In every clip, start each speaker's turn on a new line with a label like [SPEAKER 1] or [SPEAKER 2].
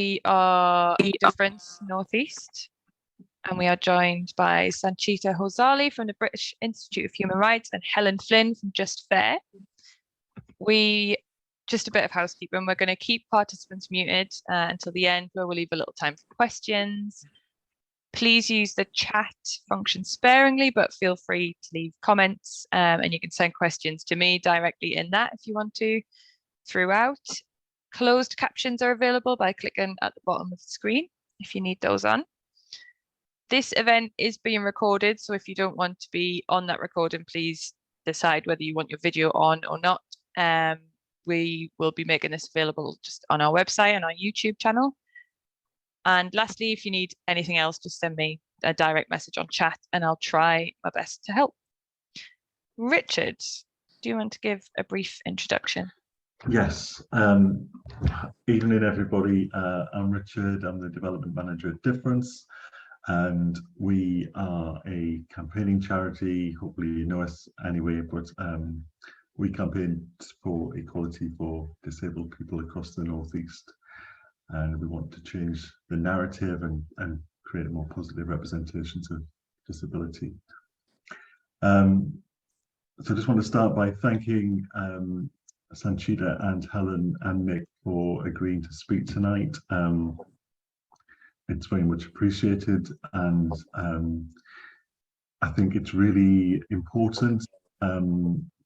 [SPEAKER 1] We are Difference Northeast, and we are joined by Sanchita Hosali from the British Institute of Human Rights and Helen Flynn from Just Fair. Just a bit of housekeeping. We're going to keep participants muted until the end, where we'll leave a little time for questions. Please use the chat function sparingly, but feel free to leave comments, and you can send questions to me directly in that if you want to throughout. Closed captions are available by clicking at the bottom of the screen if you need those on. This event is being recorded, so if you don't want to be on that recording, please decide whether you want your video on or not. We will be making this available just on our website and our YouTube channel. And lastly, if you need anything else, just send me a direct message on chat and I'll try my best to help. Richard, do you want to give a brief introduction?
[SPEAKER 2] Yes. Evening, everybody. I'm Richard. I'm the Development Manager at Difference, and we are a campaigning charity. Hopefully you know us anyway, but we campaign for equality for disabled people across the Northeast, and we want to change the narrative and create a more positive representation of disability. So I just want to start by thanking Sanchita and Helen and Nick for agreeing to speak tonight. It's very much appreciated, and I think it's really important,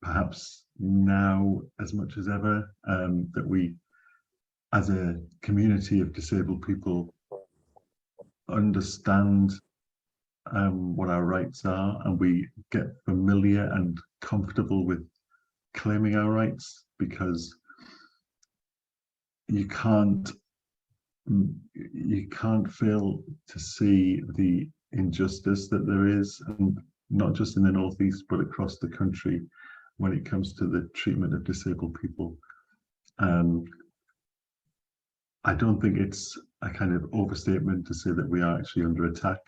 [SPEAKER 2] perhaps now as much as ever, that we, as a community of disabled people, understand what our rights are, and we get familiar and comfortable with claiming our rights, because you can't fail to see the injustice that there is, and not just in the Northeast but across the country when it comes to the treatment of disabled people. I don't think it's a kind of overstatement to say that we are actually under attack.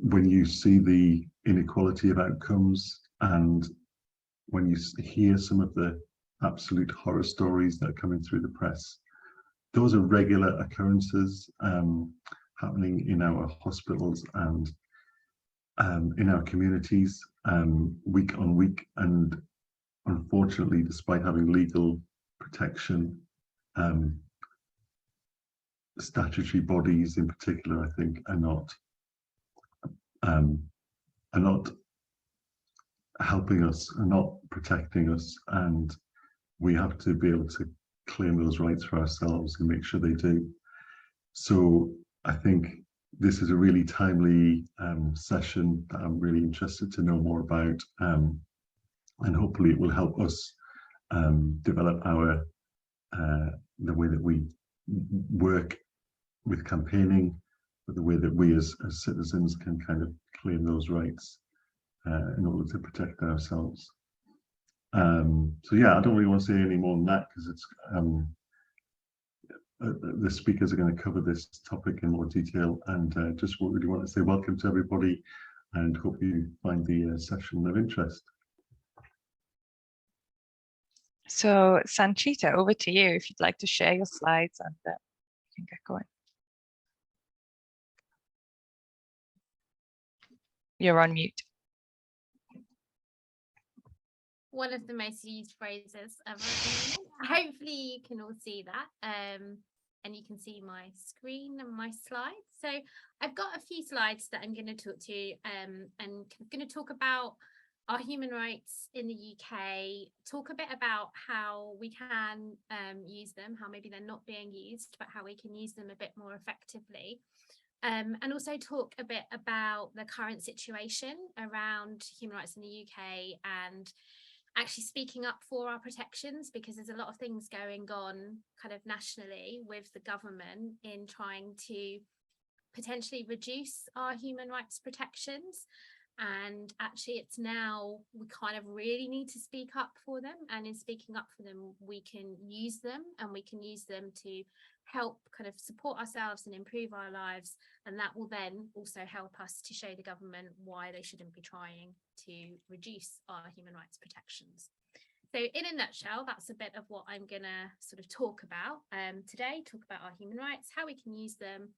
[SPEAKER 2] When you see the inequality of outcomes, and when you hear some of the absolute horror stories that are coming through the press, those are regular occurrences happening in our hospitals and in our communities week on week. And unfortunately, despite having legal protection, statutory bodies in particular, I think, are not helping us, are not protecting us, and we have to be able to claim those rights for ourselves and make sure they do. So I think this is a really timely session that I'm really interested to know more about, and hopefully it will help us develop our the way that we work with campaigning, but the way that we as citizens can kind of claim those rights in order to protect ourselves. So yeah, I don't really want to say any more than that, because it's the speakers are going to cover this topic in more detail, and just really want to say welcome to everybody and hope you find the session of interest.
[SPEAKER 1] So Sanchita, over to you if you'd like to share your slides, and you can get going. You're on mute.
[SPEAKER 3] One of the most used phrases ever. Hopefully you can all see that, and you can see my screen and my slides. So I've got a few slides that I'm going to talk to, and I'm going to talk about our human rights in the UK, talk a bit about how we can use them, how maybe they're not being used, but how we can use them a bit more effectively. And also talk a bit about the current situation around human rights in the UK and actually speaking up for our protections, because there's a lot of things going on kind of nationally with the government in trying to potentially reduce our human rights protections. And actually it's now we kind of really need to speak up for them, and in speaking up for them we can use them, and we can use them to help kind of support ourselves and improve our lives, and that will then also help us to show the government why they shouldn't be trying to reduce our human rights protections. So in a nutshell, that's a bit of what I'm going to sort of talk about today, talk about our human rights, how we can use them,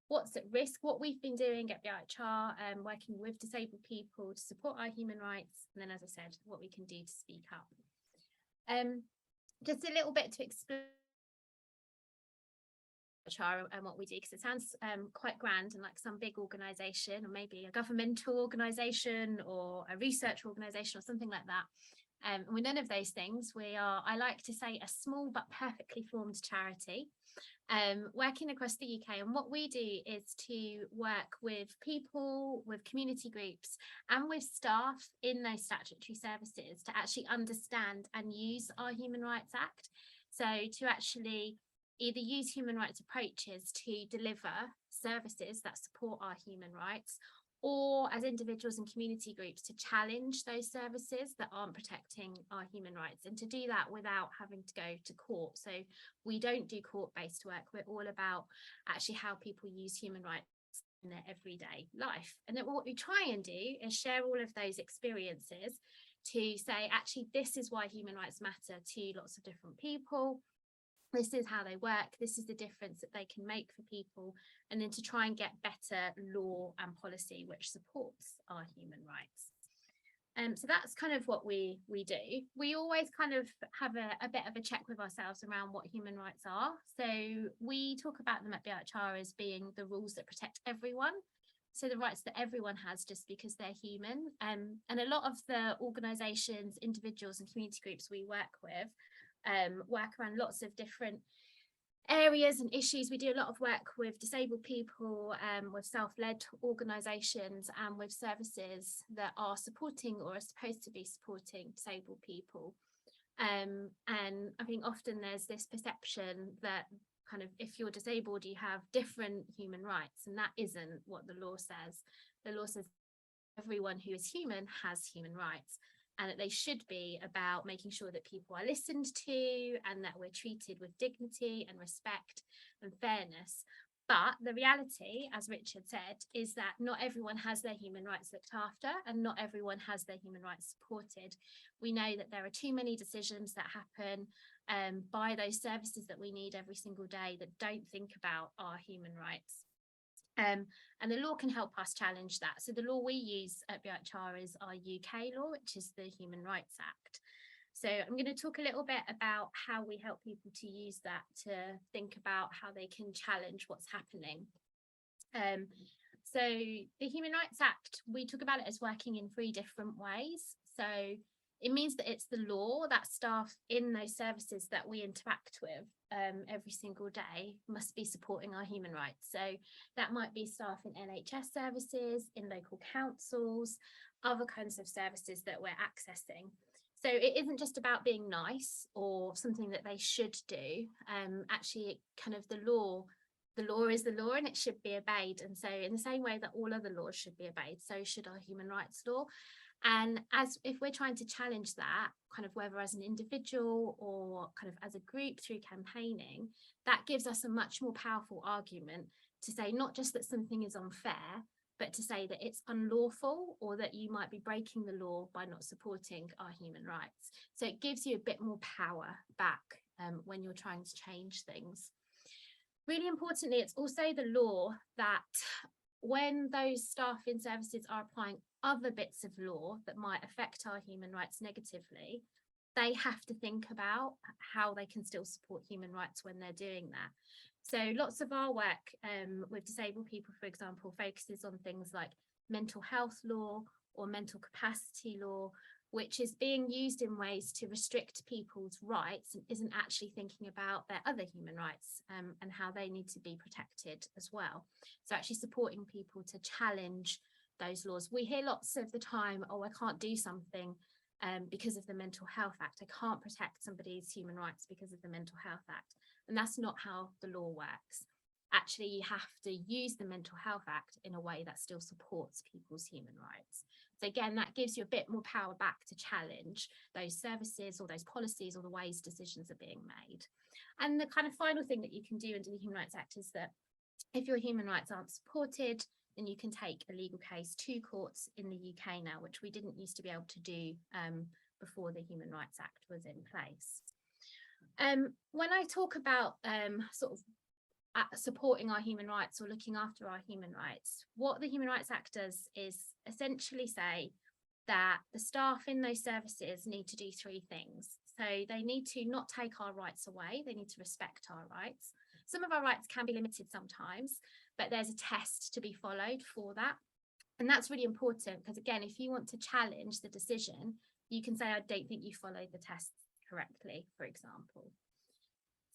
[SPEAKER 3] what's at risk, what we've been doing at BIHR, working with disabled people to support our human rights, and then, as I said, what we can do to speak up. Just a little bit to explain and what we do, because it sounds quite grand and like some big organisation, or maybe a governmental organisation or a research organisation or something like that. We're none of those things. We are, I like to say, a small but perfectly formed charity working across the UK. And what we do is to work with people, with community groups, and with staff in those statutory services to actually understand and use our Human Rights Act. So to actually either use human rights approaches to deliver services that support our human rights, or as individuals and community groups to challenge those services that aren't protecting our human rights, and to do that without having to go to court. So we don't do court-based work. We're all about actually how people use human rights in their everyday life. And then what we try and do is share all of those experiences to say, actually, this is why human rights matter to lots of different people. This is how they work. This is the difference that they can make for people, and then to try and get better law and policy which supports our human rights. So that's kind of what we do. We always kind of have a bit of a check with ourselves around what human rights are. So we talk about them at BIHR as being the rules that protect everyone. So the rights that everyone has just because they're human. And a lot of the organisations, individuals and community groups we work with work around lots of different areas and issues. We do a lot of work with disabled people, with self-led organisations, and with services that are supporting or are supposed to be supporting disabled people. And I think often there's this perception that kind of if you're disabled, you have different human rights, and that isn't what the law says. The law says everyone who is human has human rights, and that they should be about making sure that people are listened to and that we're treated with dignity and respect and fairness. But the reality, as Richard said, is that not everyone has their human rights looked after, and not everyone has their human rights supported. We know that there are too many decisions that happen by those services that we need every single day that don't think about our human rights. And the law can help us challenge that. So the law we use at BIHR is our UK law, which is the Human Rights Act. So I'm going to talk a little bit about how we help people to use that to think about how they can challenge what's happening. So the Human Rights Act, we talk about it as working in 3 different ways. So it means that it's the law that staff in those services that we interact with every single day must be supporting our human rights. So that might be staff in NHS services, in local councils, other kinds of services that we're accessing. So it isn't just about being nice or something that they should do. Actually, kind of the law is the law and it should be obeyed. And so in the same way that all other laws should be obeyed, so should our human rights law. And if we're trying to challenge that, kind of whether as an individual or kind of as a group through campaigning, that gives us a much more powerful argument to say not just that something is unfair, but to say that it's unlawful or that you might be breaking the law by not supporting our human rights. So it gives you a bit more power back when you're trying to change things. Really importantly, it's also the law that when those staff in services are applying other bits of law that might affect our human rights negatively, they have to think about how they can still support human rights when they're doing that. So lots of our work with disabled people, for example, focuses on things like mental health law or mental capacity law, which is being used in ways to restrict people's rights and isn't actually thinking about their other human rights and how they need to be protected as well. So actually supporting people to challenge those laws. We hear lots of the time, oh, I can't do something because of the Mental Health Act. I can't protect somebody's human rights because of the Mental Health Act. And that's not how the law works. Actually, you have to use the Mental Health Act in a way that still supports people's human rights. So again, that gives you a bit more power back to challenge those services or those policies or the ways decisions are being made. And the kind of final thing that you can do under the Human Rights Act is that if your human rights aren't supported, then you can take a legal case to courts in the UK now, which we didn't used to be able to do before the Human Rights Act was in place. When I talk about sort of supporting our human rights or looking after our human rights, what the Human Rights Act does is essentially say that the staff in those services need to do three things. So they need to not take our rights away, they need to respect our rights. Some of our rights can be limited sometimes, but there's a test to be followed for that. And that's really important because, again, if you want to challenge the decision, you can say, I don't think you followed the test correctly, for example.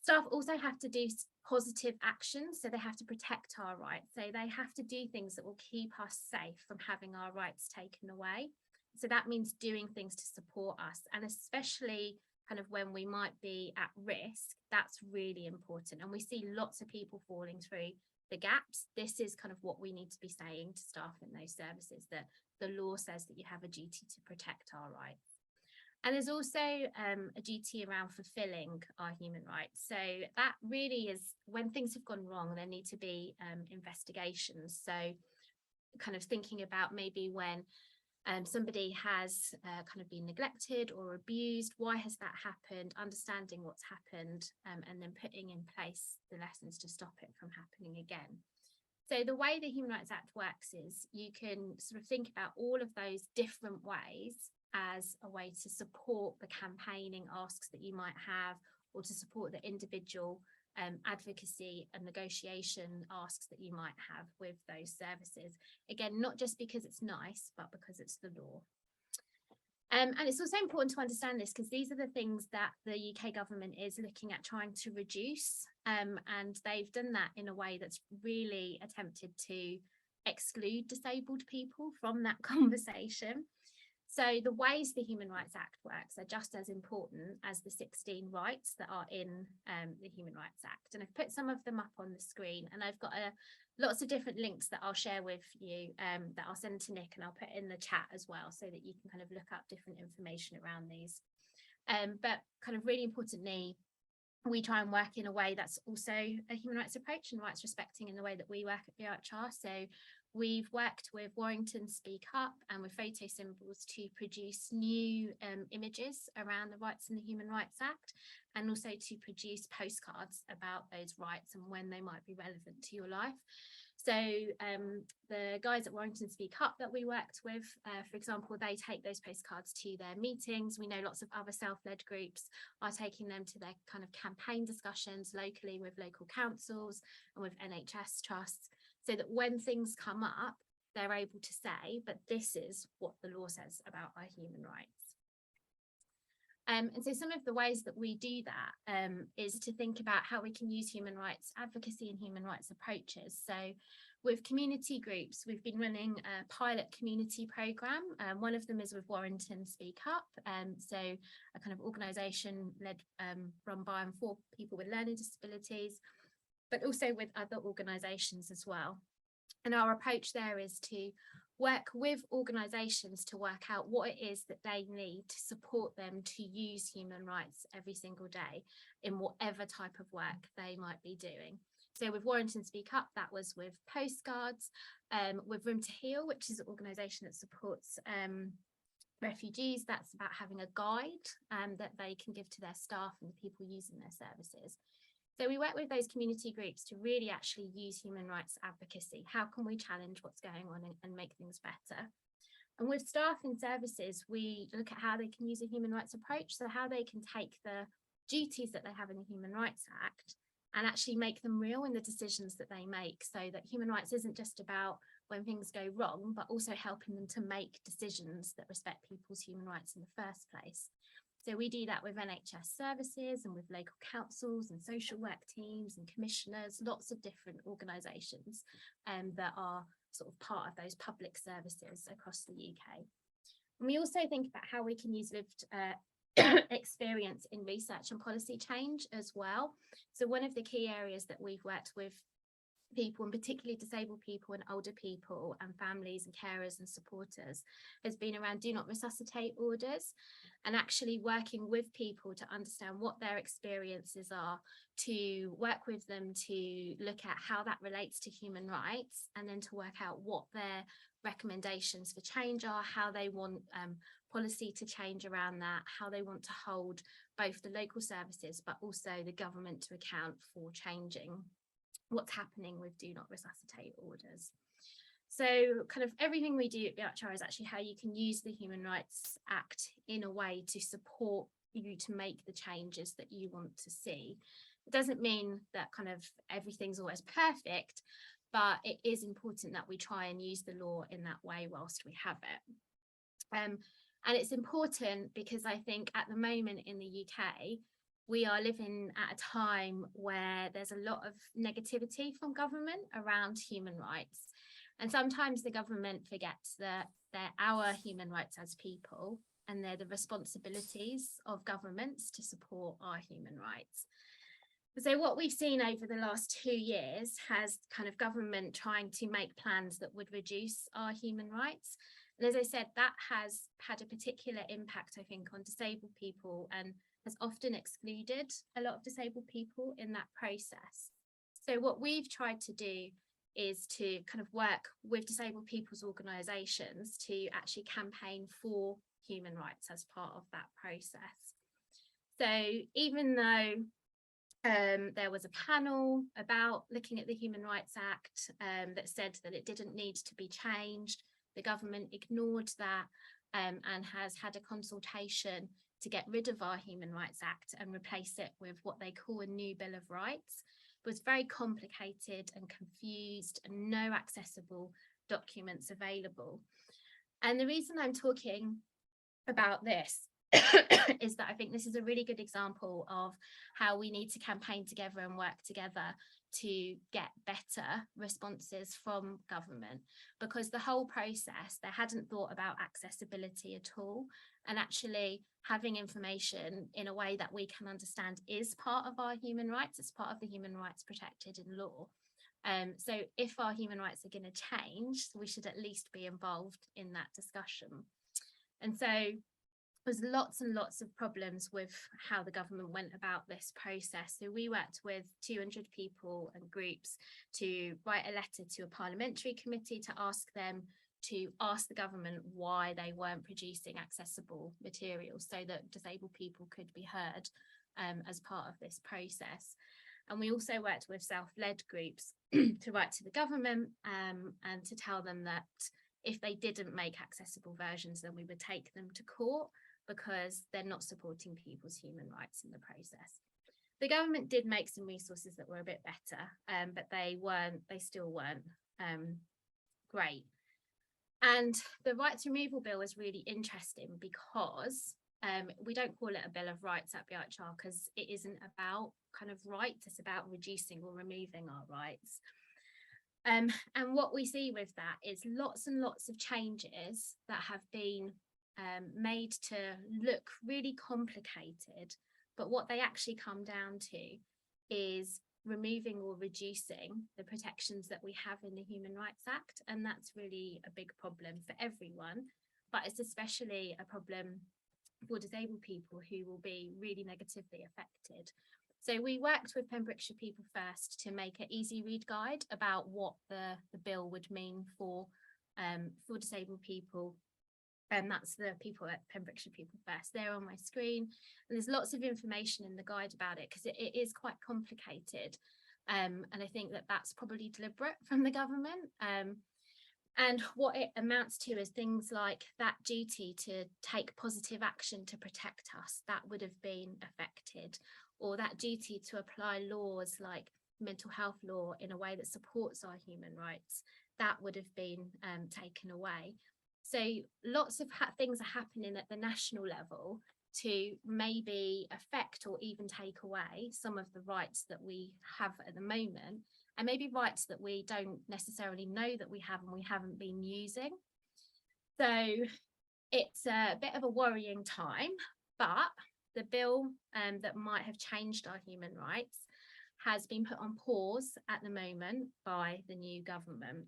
[SPEAKER 3] Staff also have to do positive actions, so they have to protect our rights. So they have to do things that will keep us safe from having our rights taken away. So that means doing things to support us, and especially kind of when we might be at risk, that's really important. And we see lots of people falling through the gaps. This is kind of what we need to be saying to staff in those services, that the law says that you have a duty to protect our rights. And there's also a duty around fulfilling our human rights. So that really is when things have gone wrong, there need to be investigations. So kind of thinking about maybe when somebody has kind of been neglected or abused, why has that happened, understanding what's happened, and then putting in place the lessons to stop it from happening again. So the way the Human Rights Act works is you can sort of think about all of those different ways as a way to support the campaigning asks that you might have, or to support the individual advocacy and negotiation asks that you might have with those services. Again, not just because it's nice, but because it's the law. And it's also important to understand this because these are the things that the UK government is looking at trying to reduce, and they've done that in a way that's really attempted to exclude disabled people from that conversation. So the ways the Human Rights Act works are just as important as the 16 rights that are in the Human Rights Act. And I've put some of them up on the screen, and I've got lots of different links that I'll share with you that I'll send to Nick, and I'll put in the chat as well so that you can kind of look up different information around these. But kind of really importantly, we try and work in a way that's also a human rights approach and rights respecting in the way that we work at BIHR. So we've worked with Warrington Speak Up and with photo symbols to produce new images around the rights in the Human Rights Act, and also to produce postcards about those rights and when they might be relevant to your life. So the guys at Warrington Speak Up that we worked with, for example, they take those postcards to their meetings. We know lots of other self-led groups are taking them to their kind of campaign discussions locally with local councils and with NHS trusts, so that when things come up, they're able to say, but this is what the law says about our human rights. And so some of the ways that we do that is to think about how we can use human rights advocacy and human rights approaches. So with community groups, we've been running a pilot community programme. One of them is with Warrington Speak Up, so a kind of organisation led run by and for people with learning disabilities, but also with other organisations as well. And our approach there is to work with organisations to work out what it is that they need to support them to use human rights every single day in whatever type of work they might be doing. So with Warrington Speak Up, that was with postcards, with Room to Heal, which is an organisation that supports refugees. That's about having a guide that they can give to their staff and the people using their services. So we work with those community groups to really actually use human rights advocacy. How can we challenge what's going on and make things better? And with staff in services, we look at how they can use a human rights approach, so how they can take the duties that they have in the Human Rights Act and actually make them real in the decisions that they make, so that human rights isn't just about when things go wrong, but also helping them to make decisions that respect people's human rights in the first place. So we do that with NHS services and with local councils and social work teams and commissioners, lots of different organisations that are sort of part of those public services across the UK. And we also think about how we can use lived experience in research and policy change as well. So one of the key areas that we've worked with people, and particularly disabled people and older people and families and carers and supporters, has been around do not resuscitate orders, and actually working with people to understand what their experiences are, to work with them to look at how that relates to human rights, and then to work out what their recommendations for change are, how they want policy to change around that, how they want to hold both the local services but also the government to account for changing what's happening with do not resuscitate orders. So kind of everything we do at BIHR is actually how you can use the Human Rights Act in a way to support you to make the changes that you want to see. It doesn't mean that kind of everything's always perfect, but it is important that we try and use the law in that way whilst we have it. And it's important because I think at the moment in the UK, we are living at a time where there's a lot of negativity from government around human rights. And sometimes the government forgets that they're our human rights as people, and they're the responsibilities of governments to support our human rights. So what we've seen over the last 2 years has kind of government trying to make plans that would reduce our human rights. And as I said, that has had a particular impact, I think, on disabled people and has often excluded a lot of disabled people in that process. So what we've tried to do is to kind of work with disabled people's organisations to actually campaign for human rights as part of that process. So even though there was a panel about looking at the Human Rights Act that said that it didn't need to be changed, the government ignored that and has had a consultation to get rid of our Human Rights Act and replace it with what they call a new Bill of Rights. It was very complicated and confused and no accessible documents available. And the reason I'm talking about this is that I think this is a really good example of how we need to campaign together and work together to get better responses from government, because the whole process, they hadn't thought about accessibility at all, and actually having information in a way that we can understand is part of our human rights. It's part of the human rights protected in law. So if our human rights are going to change, we should at least be involved in that discussion. And so there's lots and lots of problems with how the government went about this process. So we worked with 200 people and groups to write a letter to a parliamentary committee to ask them to ask the government why they weren't producing accessible materials so that disabled people could be heard as part of this process. And we also worked with self-led groups to write to the government and to tell them that if they didn't make accessible versions, then we would take them to court, because they're not supporting people's human rights in the process. The government did make some resources that were a bit better, but they still weren't great. And the rights removal bill is really interesting because we don't call it a Bill of Rights at BIHR because it isn't about kind of rights, it's about reducing or removing our rights. And what we see with that is lots and lots of changes that have been made to look really complicated, but what they actually come down to is removing or reducing the protections that we have in the Human Rights Act, and that's really a big problem for everyone, but it's especially a problem for disabled people who will be really negatively affected. So we worked with Pembrokeshire People First to make an easy read guide about what the bill would mean for disabled people. And that's the people at Pembrokeshire People First. They're on my screen. And there's lots of information in the guide about it because it is quite complicated. And I think that that's probably deliberate from the government. And what it amounts to is things like that duty to take positive action to protect us, that would have been affected, or that duty to apply laws like mental health law in a way that supports our human rights, that would have been taken away. So lots of things are happening at the national level to maybe affect or even take away some of the rights that we have at the moment, and maybe rights that we don't necessarily know that we have and we haven't been using. So it's a bit of a worrying time, but the bill that might have changed our human rights has been put on pause at the moment by the new government.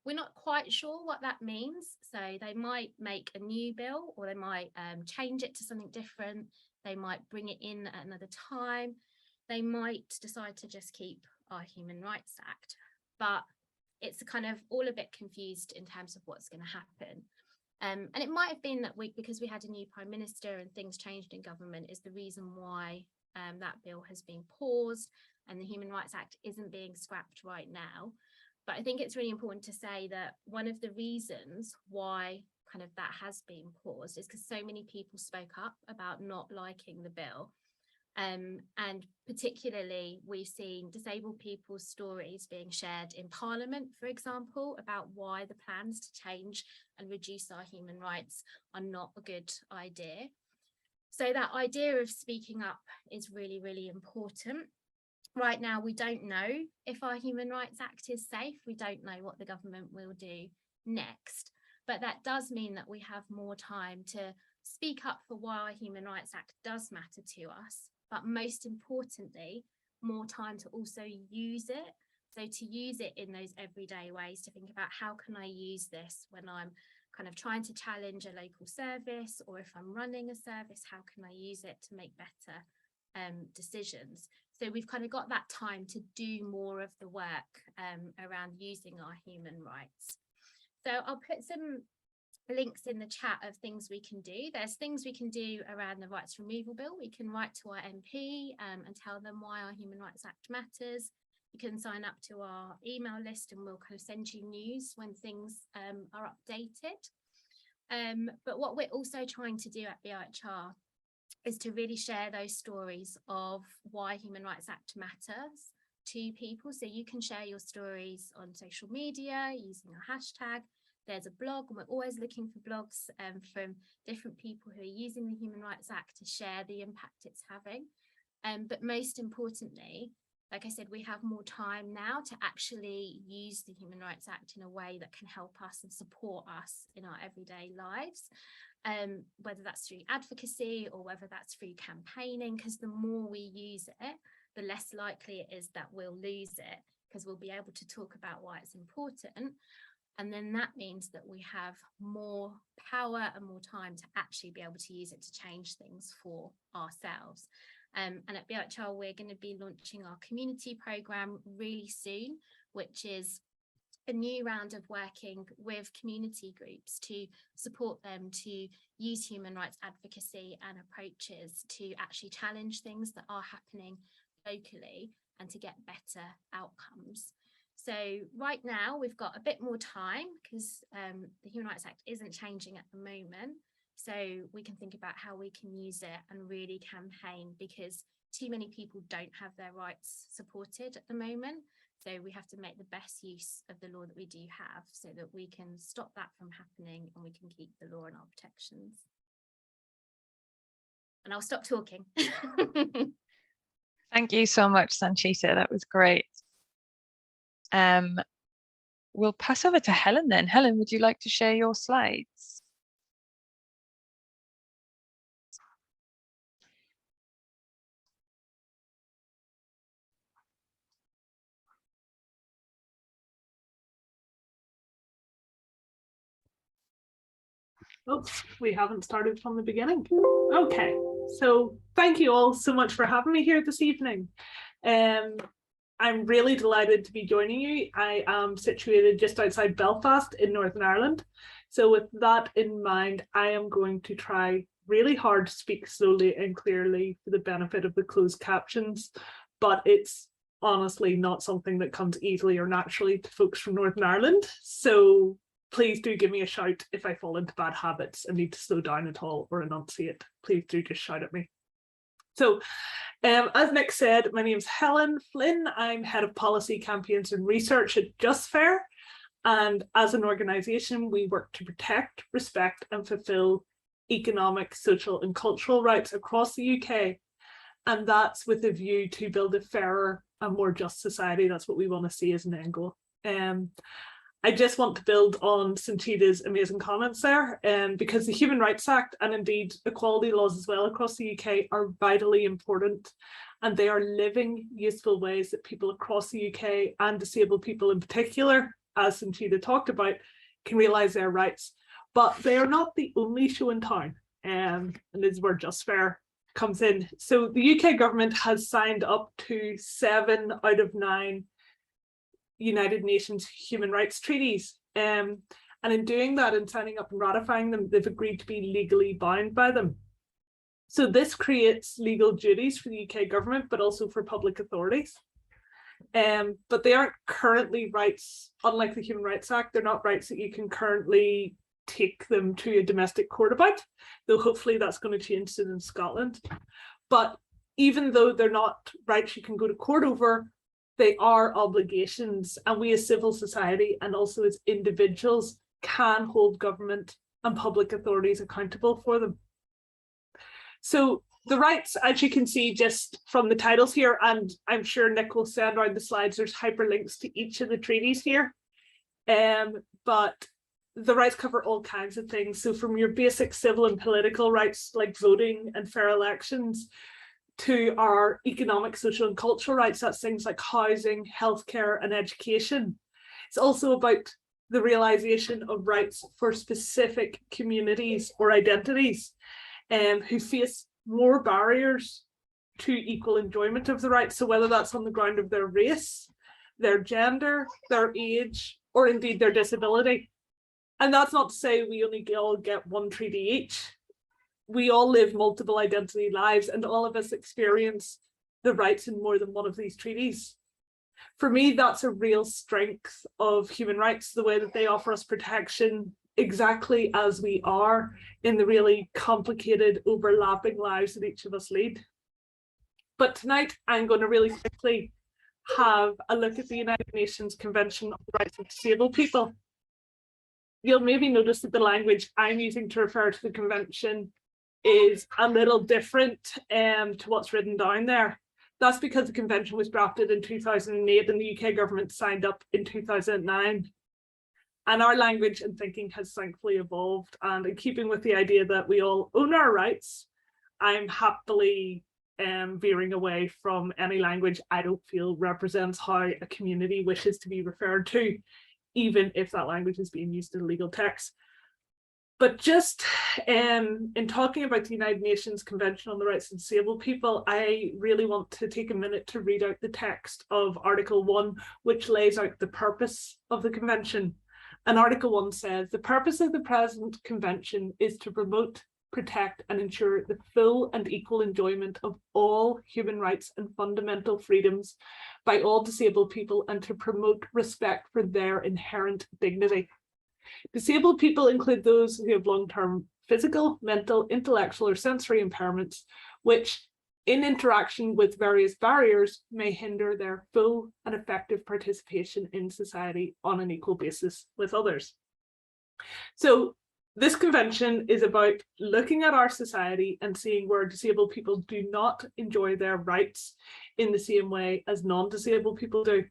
[SPEAKER 3] We're not quite sure what that means. So they might make a new bill, or they might change it to something different. They might bring it in at another time. They might decide to just keep our Human Rights Act. But it's kind of all a bit confused in terms of what's going to happen. And it might have been that because we had a new Prime Minister and things changed in government is the reason why that bill has been paused and the Human Rights Act isn't being scrapped right now. But I think it's really important to say that one of the reasons why kind of that has been paused is because so many people spoke up about not liking the bill. And particularly we've seen disabled people's stories being shared in Parliament, for example, about why the plans to change and reduce our human rights are not a good idea. So that idea of speaking up is really, really important. Right now, we don't know if our Human Rights Act is safe. We don't know what the government will do next. But that does mean that we have more time to speak up for why our Human Rights Act does matter to us. But most importantly, more time to also use it. So to use it in those everyday ways, to think about how can I use this when I'm kind of trying to challenge a local service, or if I'm running a service, how can I use it to make better decisions? So we've kind of got that time to do more of the work around using our human rights. So I'll put some links in the chat of things we can do. There's things we can do around the rights removal bill. We can write to our MP and tell them why our Human Rights Act matters. You can sign up to our email list and we'll kind of send you news when things are updated. But what we're also trying to do at BIHR is to really share those stories of why Human Rights Act matters to people. So you can share your stories on social media using our hashtag. There's a blog, and we're always looking for blogs from different people who are using the Human Rights Act to share the impact it's having. But most importantly, like I said, we have more time now to actually use the Human Rights Act in a way that can help us and support us in our everyday lives, whether that's through advocacy or whether that's through campaigning, because the more we use it, the less likely it is that we'll lose it, because we'll be able to talk about why it's important. And then that means that we have more power and more time to actually be able to use it to change things for ourselves. And at BIHR, we're going to be launching our community program really soon, which is a new round of working with community groups to support them to use human rights advocacy and approaches to actually challenge things that are happening locally and to get better outcomes. So right now we've got a bit more time because the Human Rights Act isn't changing at the moment. So we can think about how we can use it and really campaign, because too many people don't have their rights supported at the moment. So we have to make the best use of the law that we do have so that we can stop that from happening and we can keep the law and our protections. And I'll stop talking.
[SPEAKER 1] Thank you so much, Sanchita. That was great. We'll pass over to Helen then. Helen, would you like to share your slides?
[SPEAKER 4] Oops, we haven't started from the beginning. Okay, so thank you all so much for having me here this evening. I'm really delighted to be joining you. I am situated just outside Belfast in Northern Ireland. So with that in mind, I am going to try really hard to speak slowly and clearly for the benefit of the closed captions, but it's honestly not something that comes easily or naturally to folks from Northern Ireland. So please do give me a shout if I fall into bad habits and need to slow down at all or enunciate. Please do just shout at me. So as Nick said, my name is Helen Flynn. I'm head of policy campaigns and research at Just Fair. And as an organisation, we work to protect, respect and fulfil economic, social and cultural rights across the UK. And that's with a view to build a fairer and more just society. That's what we want to see as an end goal. I just want to build on Sanchita's amazing comments there, because the Human Rights Act and indeed equality laws as well across the UK are vitally important, and they are living, useful ways that people across the UK and disabled people in particular, as Sanchita talked about, can realise their rights. But they are not the only show in town, and this is where Just Fair comes in. So the UK government has signed up to 7 out of 9 United Nations human rights treaties, and And in doing that and signing up and ratifying them, they've agreed to be legally bound by them. So this creates legal duties for the UK government, but also for public authorities. But they aren't currently rights, unlike the Human Rights Act, they're not rights that you can currently take them to a domestic court about, though hopefully that's going to change soon in Scotland. But even though they're not rights you can go to court over, they are obligations, and we as civil society and also as individuals can hold government and public authorities accountable for them. So the rights, as you can see just from the titles here, and I'm sure Nick will send around the slides, there's hyperlinks to each of the treaties here. But the rights cover all kinds of things. So from your basic civil and political rights like voting and fair elections, to our economic, social and cultural rights, that's things like housing, healthcare and education. It's also about the realization of rights for specific communities or identities who face more barriers to equal enjoyment of the rights. So whether that's on the ground of their race, their gender, their age, or indeed their disability. And that's not to say we only all get one treaty each. We all live multiple identity lives, and all of us experience the rights in more than one of these treaties. For me, that's a real strength of human rights, the way that they offer us protection exactly as we are in the really complicated, overlapping lives that each of us lead. But tonight, I'm going to really quickly have a look at the United Nations Convention on the Rights of Disabled People. You'll maybe notice that the language I'm using to refer to the convention is a little different to what's written down there. That's because the convention was drafted in 2008 and the UK government signed up in 2009. And our language and thinking has thankfully evolved. And in keeping with the idea that we all own our rights, I'm happily veering away from any language I don't feel represents how a community wishes to be referred to, even if that language is being used in legal text. But just in talking about the United Nations Convention on the Rights of Disabled People, I really want to take a minute to read out the text of Article 1, which lays out the purpose of the convention. And Article 1 says, the purpose of the present convention is to promote, protect and ensure the full and equal enjoyment of all human rights and fundamental freedoms by all disabled people, and to promote respect for their inherent dignity. Disabled people include those who have long-term physical, mental, intellectual or sensory impairments, which in interaction with various barriers may hinder their full and effective participation in society on an equal basis with others. So this convention is about looking at our society and seeing where disabled people do not enjoy their rights in the same way as non-disabled people do.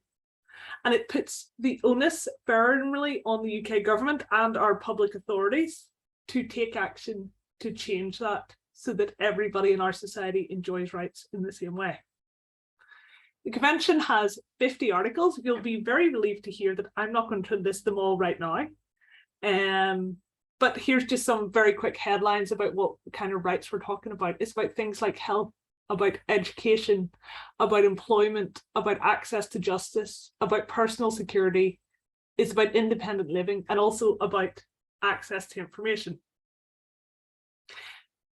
[SPEAKER 4] And it puts the onus firmly on the UK government and our public authorities to take action to change that so that everybody in our society enjoys rights in the same way. The convention has 50 articles. You'll be very relieved to hear that I'm not going to list them all right now. But here's just some very quick headlines about what kind of rights we're talking about. It's about things like health, about education, about employment, about access to justice, about personal security. It's about independent living and also about access to information.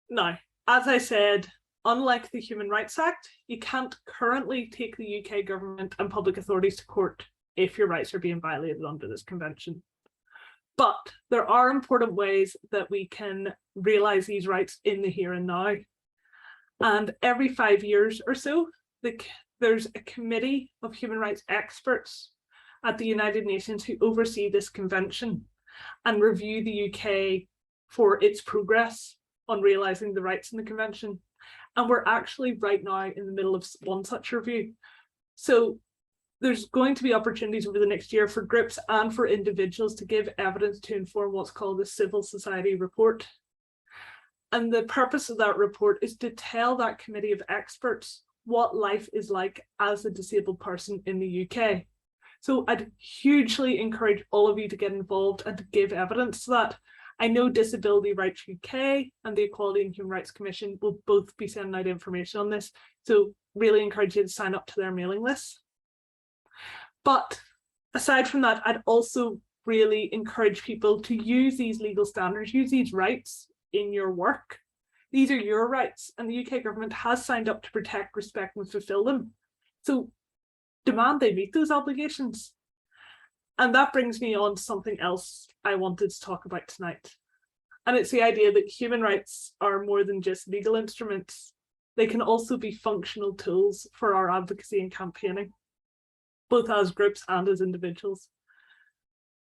[SPEAKER 4] Now, as I said, unlike the Human Rights Act, you can't currently take the UK government and public authorities to court if your rights are being violated under this convention. But there are important ways that we can realise these rights in the here and now. And every 5 years or so, there's a committee of human rights experts at the United Nations who oversee this convention and review the UK for its progress on realising the rights in the convention. And we're actually right now in the middle of one such review. So there's going to be opportunities over the next year for groups and for individuals to give evidence to inform what's called the Civil Society Report. And the purpose of that report is to tell that committee of experts what life is like as a disabled person in the UK. So I'd hugely encourage all of you to get involved and to give evidence to that. I know Disability Rights UK and the Equality and Human Rights Commission will both be sending out information on this. So really encourage you to sign up to their mailing list. But aside from that, I'd also really encourage people to use these legal standards, use these rights in your work. These are your rights, and the UK government has signed up to protect, respect, and fulfil them. So demand they meet those obligations. And that brings me on to something else I wanted to talk about tonight. And it's the idea that human rights are more than just legal instruments. They can also be functional tools for our advocacy and campaigning, both as groups and as individuals.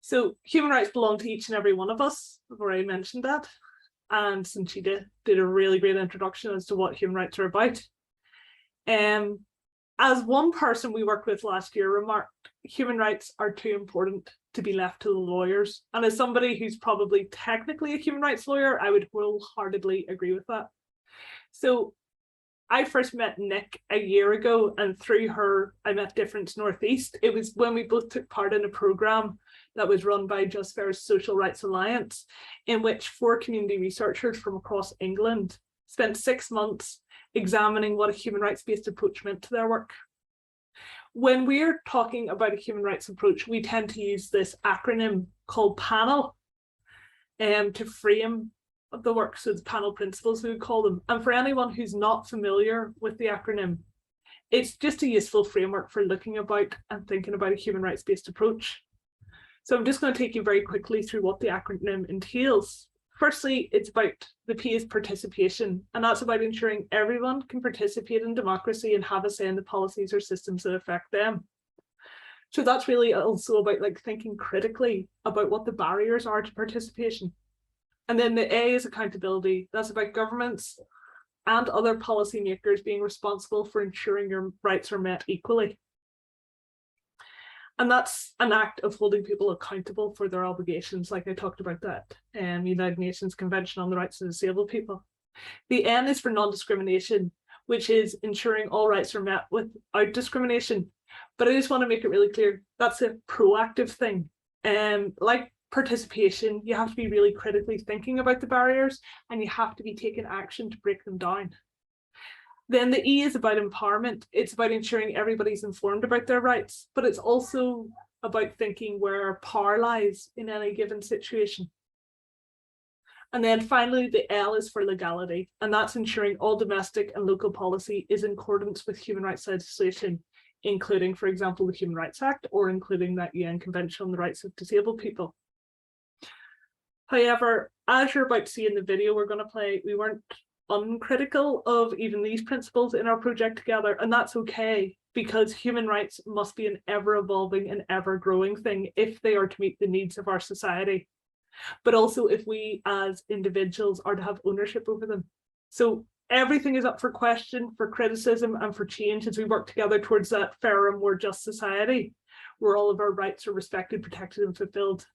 [SPEAKER 4] So human rights belong to each and every one of us. I've already mentioned that. And Sanchita did a really great introduction as to what human rights are about. As one person we worked with last year remarked, human rights are too important to be left to the lawyers. And as somebody who's probably technically a human rights lawyer, I would wholeheartedly agree with that. So I first met Nick a year ago, and through her, I met Difference Northeast. It was when we both took part in a programme that was run by Just Fair's Social Rights Alliance, in which 4 community researchers from across England spent 6 months examining what a human rights-based approach meant to their work. When we're talking about a human rights approach, we tend to use this acronym called PANEL to frame the work, so it's panel principles we would call them. And for anyone who's not familiar with the acronym, it's just a useful framework for looking about and thinking about a human rights-based approach. So I'm just going to take you very quickly through what the acronym entails. Firstly, it's about the P is participation, and that's about ensuring everyone can participate in democracy and have a say in the policies or systems that affect them. So that's really also about thinking critically about what the barriers are to participation. And then the A is accountability. That's about governments and other policymakers being responsible for ensuring your rights are met equally. And that's an act of holding people accountable for their obligations, like I talked about that United Nations Convention on the Rights of Disabled People. The N is for non-discrimination, which is ensuring all rights are met without discrimination. But I just want to make it really clear, that's a proactive thing. Like participation, you have to be really critically thinking about the barriers, and you have to be taking action to break them down. Then the E is about empowerment. It's about ensuring everybody's informed about their rights, but it's also about thinking where power lies in any given situation. And then finally, the L is for legality, and that's ensuring all domestic and local policy is in accordance with human rights legislation, including, for example, the Human Rights Act, or including that UN Convention on the Rights of Disabled People. However, as you're about to see in the video we're going to play, we weren't uncritical of even these principles in our project together, and that's okay, because human rights must be an ever-evolving and ever-growing thing if they are to meet the needs of our society, but also if we as individuals are to have ownership over them. So everything is up for question, for criticism, and for change as we work together towards that fairer, more just society where all of our rights are respected, protected, and fulfilled.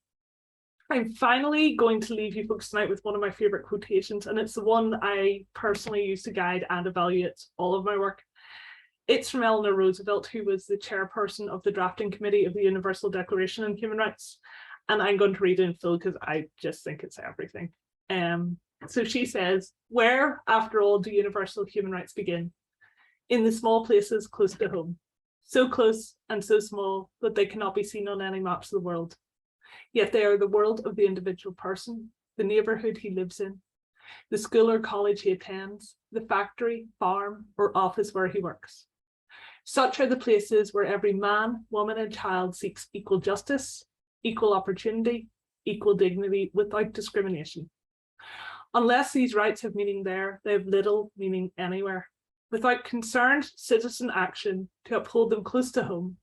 [SPEAKER 4] I'm finally going to leave you folks tonight with one of my favorite quotations, and it's the one I personally use to guide and evaluate all of my work. It's from Eleanor Roosevelt, who was the chairperson of the drafting committee of the Universal Declaration on Human Rights. And I'm going to read it in full because I just think it's everything. So she says, "Where, after all, do universal human rights begin? In the small places close to home, so close and so small that they cannot be seen on any maps of the world. Yet they are the world of the individual person, the neighbourhood he lives in, the school or college he attends, the factory, farm, or office where he works. Such are the places where every man, woman, and child seeks equal justice, equal opportunity, equal dignity without discrimination. Unless these rights have meaning there, they have little meaning anywhere. Without concerned citizen action to uphold them close to home,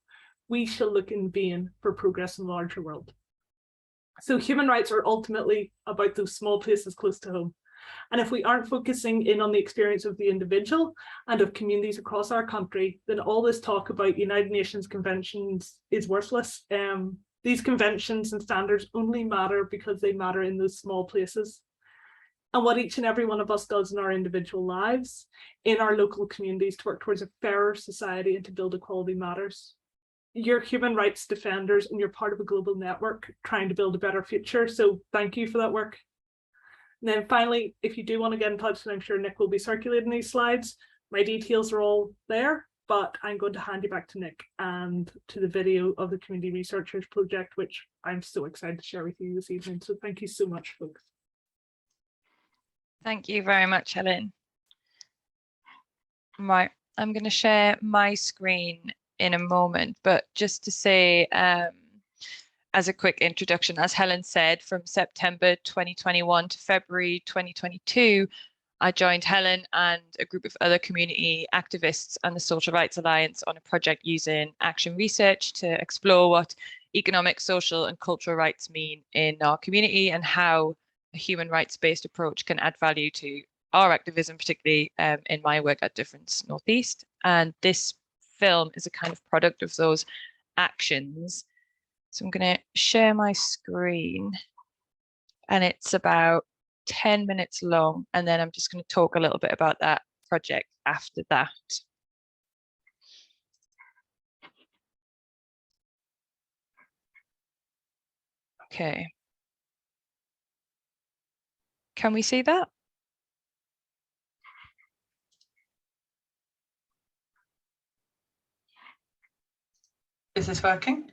[SPEAKER 4] we shall look in vain for progress in the larger world." So human rights are ultimately about those small places close to home. And if we aren't focusing in on the experience of the individual and of communities across our country, then all this talk about United Nations conventions is worthless. These conventions and standards only matter because they matter in those small places. And what each and every one of us does in our individual lives, in our local communities to work towards a fairer society and to build equality matters. You're human rights defenders and you're part of a global network trying to build a better future. So thank you for that work. And then finally, if you do want to get in touch, and I'm sure Nick will be circulating these slides, my details are all there. but I'm going to hand you back to Nick and to the video of the Community Researchers Project, which I'm so excited to share with you this evening. So thank you so much, folks.
[SPEAKER 1] Thank you very much, Helen. Right, I'm going to share my screen in a moment, but just to say, as a quick introduction, as Helen said, from September 2021 to February 2022, I joined Helen and a group of other community activists and the Social Rights Alliance on a project using action research to explore what economic, social and cultural rights mean in our community and how a human rights-based approach can add value to our activism, particularly in my work at Difference Northeast. And this film is a kind of product of those actions. So I'm going to share my screen, and it's about 10 minutes long, and then I'm just going to talk a little bit about that project after that. Okay. Can we see that?
[SPEAKER 5] Is this working?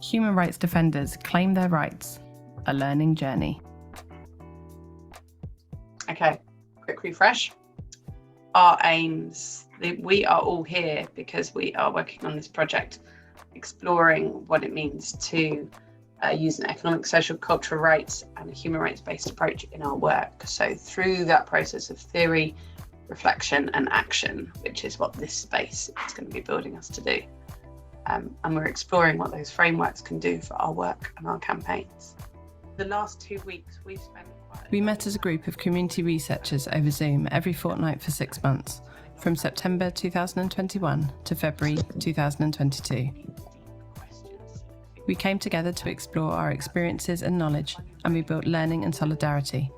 [SPEAKER 6] Human rights defenders claim their rights, a learning journey.
[SPEAKER 5] Okay, quick refresh. Our aims, we are all here because we are working on this project, exploring what it means to use an economic, social, cultural rights and a human rights-based approach in our work. So through that process of theory, reflection and action, which is what this space is going to be building us to do. And we're exploring what those frameworks can do for our work and our campaigns. The last 2 weeks we've spent
[SPEAKER 6] We met as a group of community researchers over Zoom every fortnight for 6 months, from September 2021 to February 2022. We came together to explore our experiences and knowledge, and we built learning and solidarity.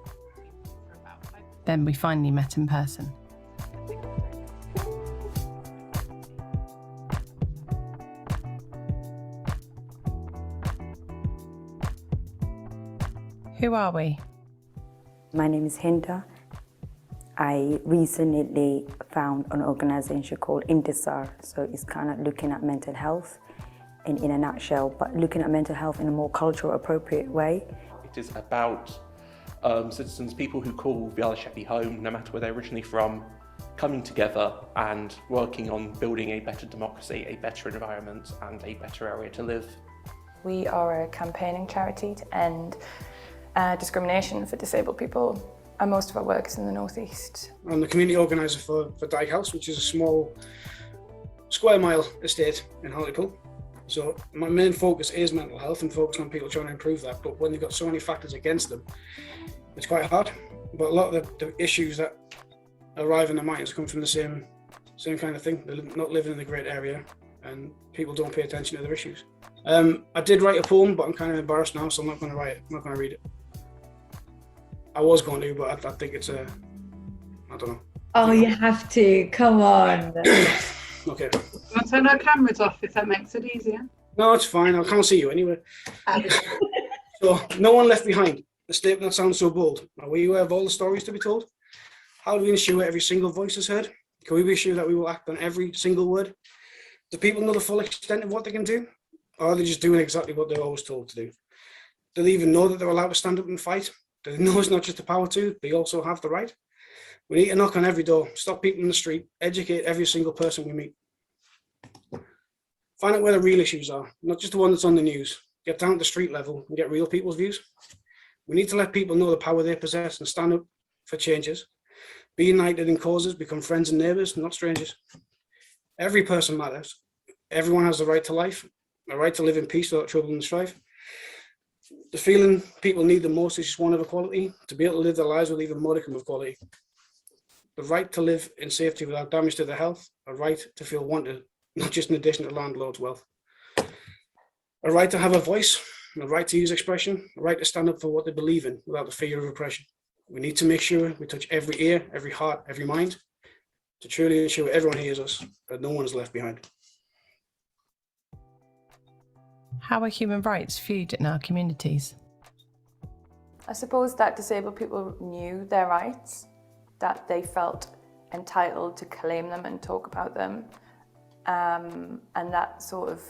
[SPEAKER 6] Then we finally met in person. Who are we?
[SPEAKER 7] My name is Hinda. I recently found an organization called Indisar. So it's kind of looking at mental health in a nutshell, but looking at mental health in a more cultural appropriate way.
[SPEAKER 8] It is about citizens, people who call BIHR home, no matter where they're originally from, coming together and working on building a better democracy, a better environment and a better area to live.
[SPEAKER 9] We are a campaigning charity to end discrimination for disabled people, and most of our work is in the Northeast.
[SPEAKER 10] I'm the community organiser for Dyke House, which is a small square mile estate in Hartlepool. So my main focus is mental health and focusing on people trying to improve that, but when they've got so many factors against them, it's quite hard. But a lot of the issues that arrive in their minds come from the same kind of thing. They're not living in a great area and people don't pay attention to their issues. I did write a poem, but I'm kind of embarrassed now, so I'm not going to write it. I'm not going to read it. I was going to, but I think it's I don't know.
[SPEAKER 11] Oh, you have to. Come on.
[SPEAKER 10] Okay.
[SPEAKER 5] We'll turn our cameras off if that makes it easier.
[SPEAKER 10] No, it's fine. I can't see you anyway. So, no one left behind. A statement that sounds so bold. Are we aware of all the stories to be told? How do we ensure every single voice is heard? Can we be sure that we will act on every single word? Do people know the full extent of what they can do? Or are they just doing exactly what they're always told to do? Do they even know that they're allowed to stand up and fight? Do they know it's not just the power to, they also have the right? We need to knock on every door, stop people in the street, educate every single person we meet. Find out where the real issues are, not just the one that's on the news. Get down to the street level and get real people's views. We need to let people know the power they possess and stand up for changes. Be united in causes, become friends and neighbours, not strangers. Every person matters. Everyone has the right to life, a right to live in peace without trouble and strife. The feeling people need the most is just one of equality, to be able to live their lives with even modicum of quality. The right to live in safety without damage to their health, a right to feel wanted, not just in addition to landlord's wealth. A right to have a voice, a right to use expression, a right to stand up for what they believe in without the fear of oppression. We need to make sure we touch every ear, every heart, every mind, to truly ensure everyone hears us, that no one is left behind.
[SPEAKER 6] How are human rights viewed in our communities?
[SPEAKER 9] I suppose that disabled people knew their rights, that they felt entitled to claim them and talk about them, and that sort of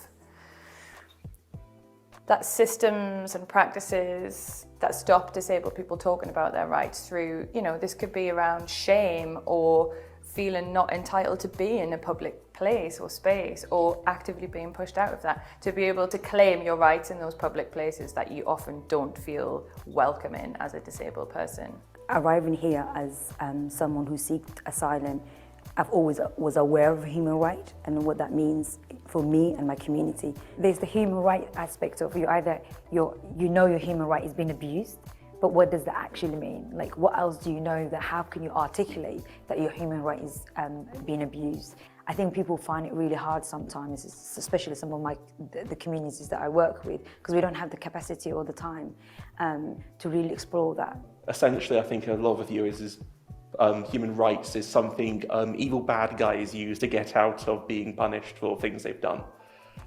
[SPEAKER 9] that systems and practices that stop disabled people talking about their rights through, you know, this could be around shame or feeling not entitled to be in a public place or space, or actively being pushed out of that, to be able to claim your rights in those public places that you often don't feel welcome in as a disabled person.
[SPEAKER 7] Arriving here as someone who seeked asylum, I've always was aware of human right and what that means for me and my community. There's the human right aspect of you know your human right is being abused, but what does that actually mean? Like, what else do you know? That how can you articulate that your human right is being abused? I think people find it really hard sometimes, especially some of the communities that I work with, because we don't have the capacity all the time to really explore that.
[SPEAKER 8] Essentially, I think a lot of the viewers is human rights is something evil bad guys use to get out of being punished for things they've done.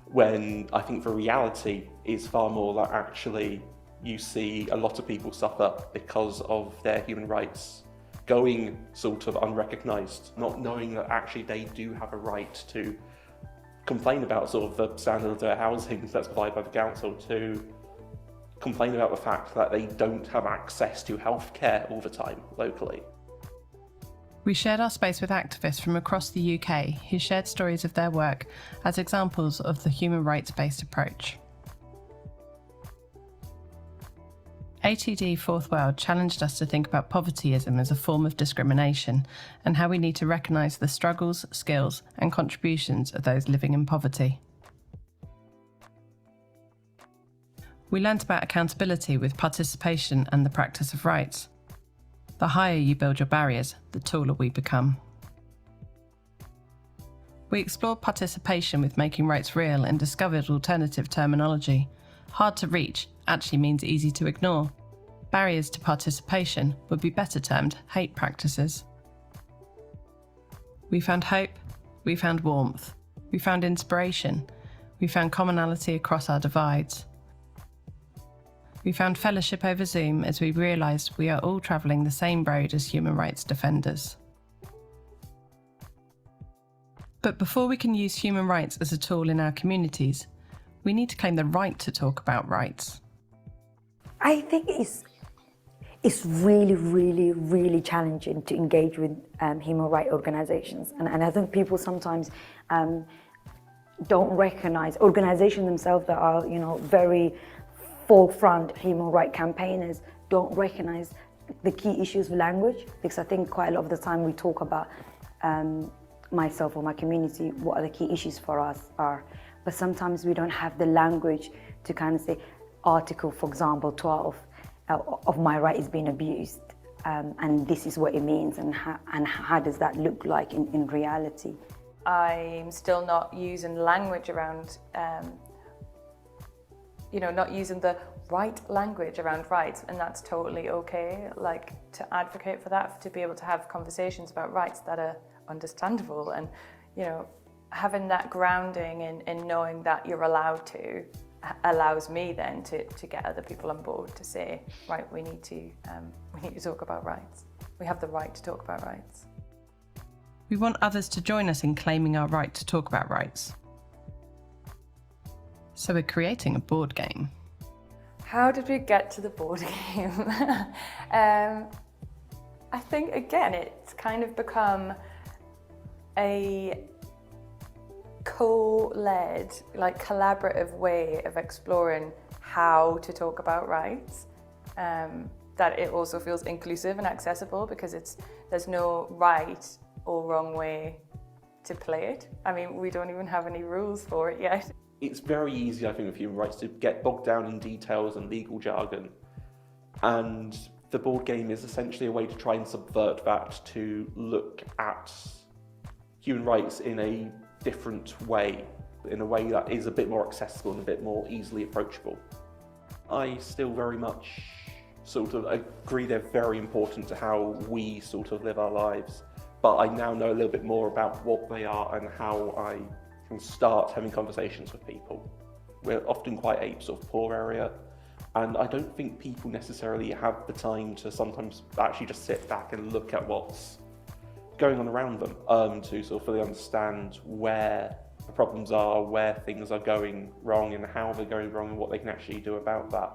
[SPEAKER 8] When I think the reality is far more that actually you see a lot of people suffer because of their human rights going sort of unrecognised, not knowing that actually they do have a right to complain about sort of the standard of their housing that's provided by the council, to complain about the fact that they don't have access to healthcare all the time locally.
[SPEAKER 6] We shared our space with activists from across the UK who shared stories of their work as examples of the human rights-based approach. ATD Fourth World challenged us to think about povertyism as a form of discrimination and how we need to recognise the struggles, skills and contributions of those living in poverty. We learnt about accountability with participation and the practice of rights. The higher you build your barriers, the taller we become. We explored participation with making rights real and discovered alternative terminology. Hard to reach actually means easy to ignore. Barriers to participation would be better termed hate practices. We found hope, we found warmth, we found inspiration, we found commonality across our divides. We found fellowship over Zoom as we realised we are all travelling the same road as human rights defenders. But before we can use human rights as a tool in our communities, we need to claim the right to talk about rights.
[SPEAKER 7] I think it's really, really, really challenging to engage with human rights organisations, and I think people sometimes don't recognise organisations themselves that are, you know, very forefront human rights campaigners don't recognise the key issues of language, because I think quite a lot of the time we talk about myself or my community, what are the key issues for us are, but sometimes we don't have the language to kind of say Article, for example, 12 of my right is being abused, and this is what it means, and how does that look like in reality.
[SPEAKER 9] I'm still not using language around not using the right language around rights, and that's totally okay. Like, to advocate for that, to be able to have conversations about rights that are understandable, and, you know, having that grounding in knowing that you're allowed to allows me then to get other people on board to say, right, we need to talk about rights. We have the right to talk about rights.
[SPEAKER 6] We want others to join us in claiming our right to talk about rights. So we're creating a board game.
[SPEAKER 9] How did we get to the board game? I think, again, it's kind of become a co-led, like, collaborative way of exploring how to talk about rights. That it also feels inclusive and accessible, because there's no right or wrong way to play it. I mean, we don't even have any rules for it yet.
[SPEAKER 8] It's very easy, I think, with human rights to get bogged down in details and legal jargon. And the board game is essentially a way to try and subvert that, to look at human rights in a different way, in a way that is a bit more accessible and a bit more easily approachable. I still very much sort of agree they're very important to how we sort of live our lives, but I now know a little bit more about what they are and how I can start having conversations with people. we're often quite a sort of poor area, and I don't think people necessarily have the time to sometimes actually just sit back and look at what's going on around them, to sort of fully understand where the problems are, where things are going wrong and how they're going wrong and what they can actually do about that.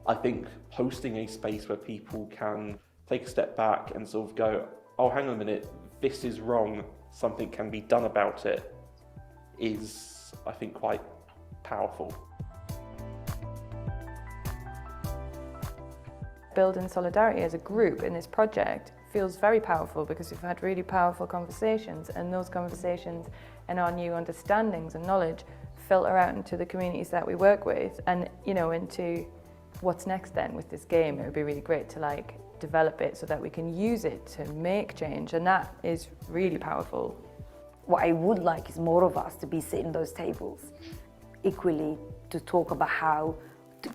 [SPEAKER 8] I think hosting a space where people can take a step back and sort of go, oh, hang on a minute, this is wrong, something can be done about it, is, I think, quite powerful.
[SPEAKER 9] Building solidarity as a group in this project feels very powerful because we've had really powerful conversations, and those conversations and our new understandings and knowledge filter out into the communities that we work with, and into what's next then with this game. It would be really great to develop it so that we can use it to make change, and that is really powerful.
[SPEAKER 7] What I would like is more of us to be sitting those tables equally to talk about how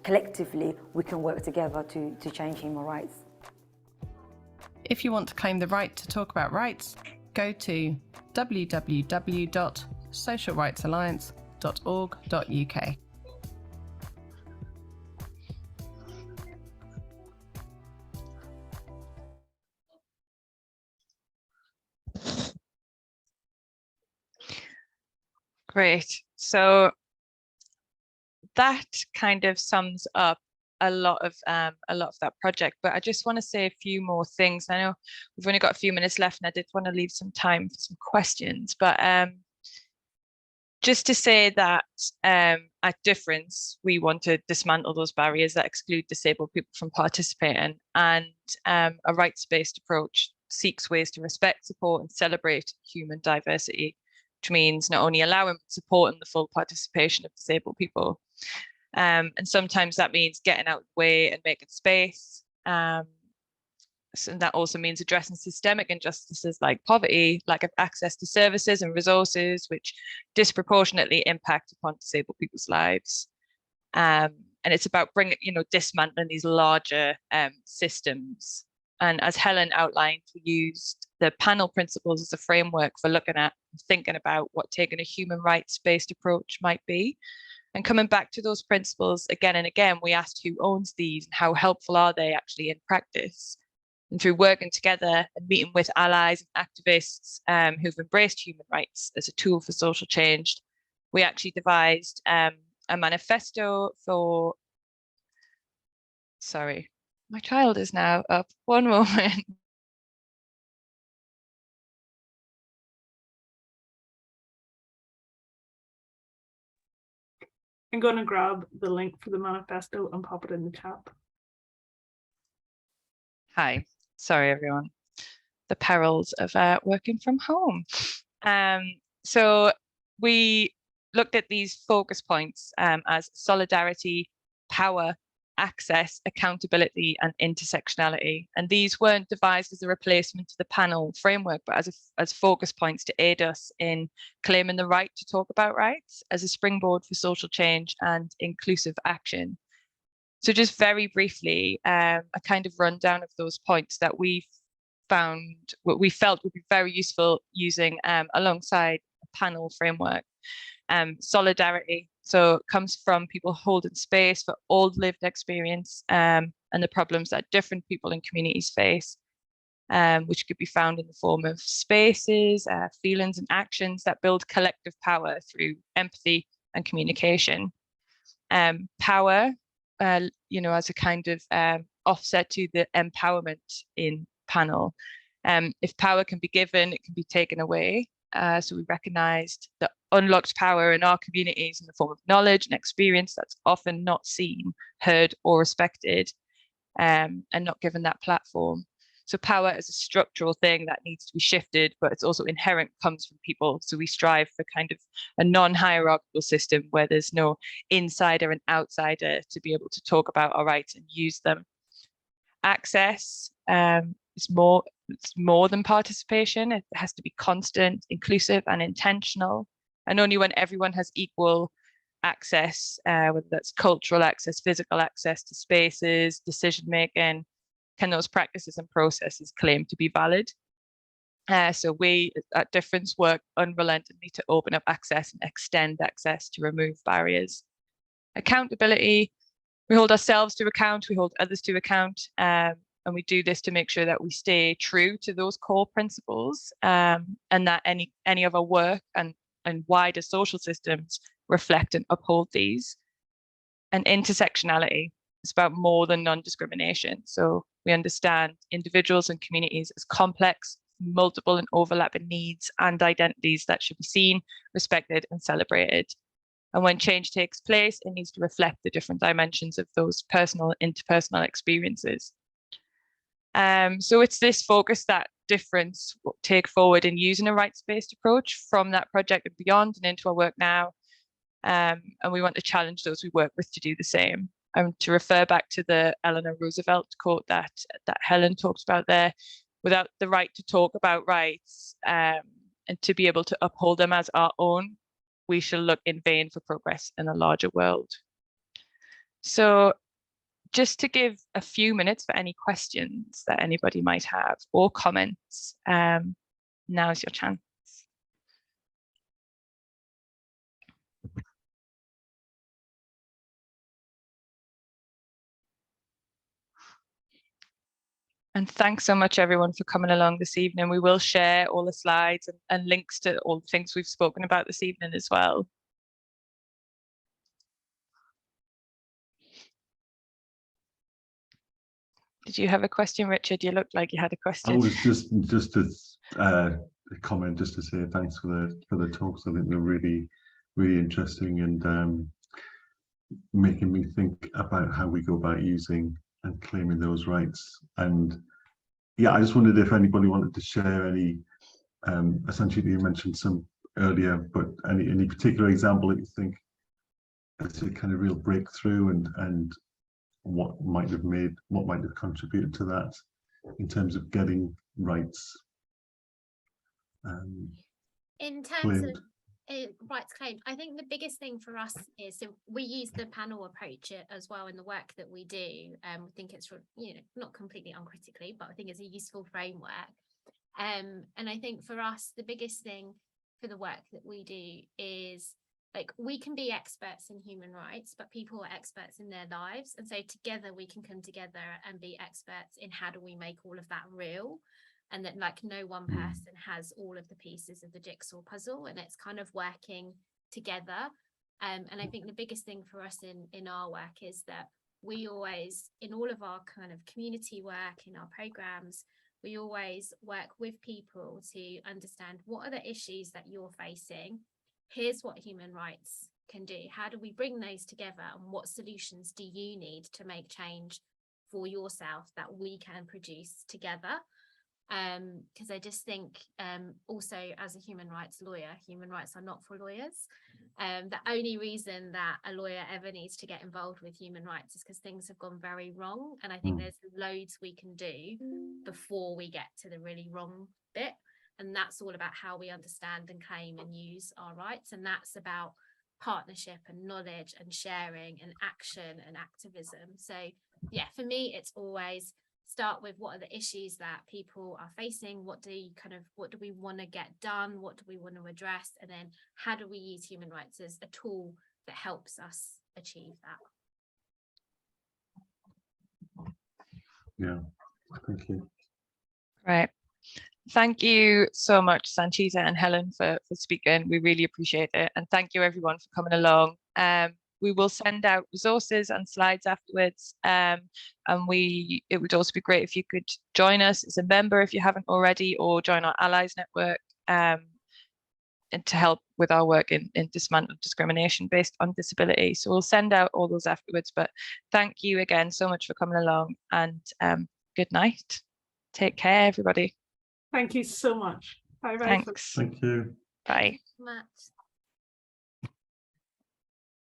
[SPEAKER 7] collectively we can work together to change human rights.
[SPEAKER 6] If you want to claim the right to talk about rights, go to www.socialrightsalliance.org.uk.
[SPEAKER 1] Great. So that kind of sums up a lot of that project, but I just want to say a few more things. I know we've only got a few minutes left, and I did want to leave some time for some questions, but just to say that at Difference, we want to dismantle those barriers that exclude disabled people from participating, and a rights-based approach seeks ways to respect, support, and celebrate human diversity, which means not only allowing but supporting the full participation of disabled people. And sometimes that means getting out of the way and making space. So that also means addressing systemic injustices like poverty, lack of access to services and resources, which disproportionately impact upon disabled people's lives. And it's about dismantling these larger systems. And as Helen outlined, we used the panel principles as a framework for looking at and thinking about what taking a human rights-based approach might be. And coming back to those principles again and again, we asked who owns these and how helpful are they actually in practice. And through working together and meeting with allies and activists who've embraced human rights as a tool for social change, we actually devised a manifesto for, sorry, my child is now up, one moment.
[SPEAKER 4] I'm going to grab the link for the manifesto and pop it in the chat.
[SPEAKER 1] Hi, sorry everyone. The perils of working from home. So we looked at these focus points as solidarity, power, access, accountability, and intersectionality. And these weren't devised as a replacement to the panel framework, but as focus points to aid us in claiming the right to talk about rights as a springboard for social change and inclusive action. So just very briefly, a kind of rundown of those points that we found, what we felt would be very useful using alongside a panel framework. Solidarity, so it comes from people holding space for all lived experience and the problems that different people and communities face, which could be found in the form of spaces, feelings and actions that build collective power through empathy and communication. Power, as a kind of offset to the empowerment in panel. If power can be given, it can be taken away. So we recognised the unlocked power in our communities in the form of knowledge and experience that's often not seen, heard, or respected, and not given that platform. So power is a structural thing that needs to be shifted, but it's also inherent, comes from people. So we strive for kind of a non-hierarchical system where there's no insider and outsider to be able to talk about our rights and use them. Access is more than participation. It has to be constant, inclusive, and intentional. And only when everyone has equal access, whether that's cultural access, physical access to spaces, decision-making, can those practices and processes claim to be valid. So we at Difference work unrelentingly to open up access and extend access to remove barriers. Accountability, we hold ourselves to account, we hold others to account, and we do this to make sure that we stay true to those core principles, and that any of our work and wider social systems reflect and uphold these. And intersectionality is about more than non-discrimination. So we understand individuals and communities as complex, multiple and overlapping needs and identities that should be seen, respected and celebrated. And when change takes place, it needs to reflect the different dimensions of those personal, interpersonal experiences. So it's this focus that difference will take forward in using a rights-based approach from that project and beyond and into our work now. And we want to challenge those we work with to do the same. To refer back to the Eleanor Roosevelt quote that Helen talked about there, without the right to talk about rights and to be able to uphold them as our own, we shall look in vain for progress in a larger world. So just to give a few minutes for any questions that anybody might have or comments, now's your chance. And thanks so much, everyone, for coming along this evening. We will share all the slides and links to all the things we've spoken about this evening as well. Did you have a question, Richard? You looked like you had a question.
[SPEAKER 2] I was just a comment, just to say thanks for the talks. I think they're really interesting and making me think about how we go about using and claiming those rights. And yeah, I just wondered if anybody wanted to share any, essentially you mentioned some earlier, but any particular example that you think is a kind of real breakthrough and what might have contributed to that in terms of getting rights
[SPEAKER 3] in terms
[SPEAKER 2] claimed.
[SPEAKER 3] Of rights claimed, I think the biggest thing for us is, so we use the panel approach as well in the work that we do. I think it's, not completely uncritically, but I think it's a useful framework. And I think for us, the biggest thing for the work that we do is, like, we can be experts in human rights, but people are experts in their lives. And so together we can come together and be experts in how do we make all of that real. And that, like, no one person has all of the pieces of the jigsaw puzzle, and it's kind of working together. And I think the biggest thing for us in our work is that we always, in all of our kind of community work, in our programs, we always work with people to understand what are the issues that you're facing. Here's what human rights can do. How do we bring those together, and what solutions do you need to make change for yourself that we can produce together? Because I just think also, as a human rights lawyer, human rights are not for lawyers. The only reason that a lawyer ever needs to get involved with human rights is because things have gone very wrong. And I think there's loads we can do before we get to the really wrong bit. And that's all about how we understand and claim and use our rights. And that's about partnership and knowledge and sharing and action and activism. So yeah, for me, it's always start with what are the issues that people are facing, what do we want to get done, what do we want to address, and then how do we use human rights as a tool that helps us achieve that.
[SPEAKER 2] Yeah, thank you.
[SPEAKER 1] Right. Thank you so much, Sanchita and Helen, for speaking. We really appreciate it. And thank you, everyone, for coming along. We will send out resources and slides afterwards. And it would also be great if you could join us as a member if you haven't already, or join our Allies Network and to help with our work in dismantle discrimination based on disability. So we'll send out all those afterwards. But thank you again so much for coming along, and good night. Take care, everybody.
[SPEAKER 4] Thank you so much. Bye bye.
[SPEAKER 1] Thanks.
[SPEAKER 2] Thank you.
[SPEAKER 1] Bye.
[SPEAKER 3] Much.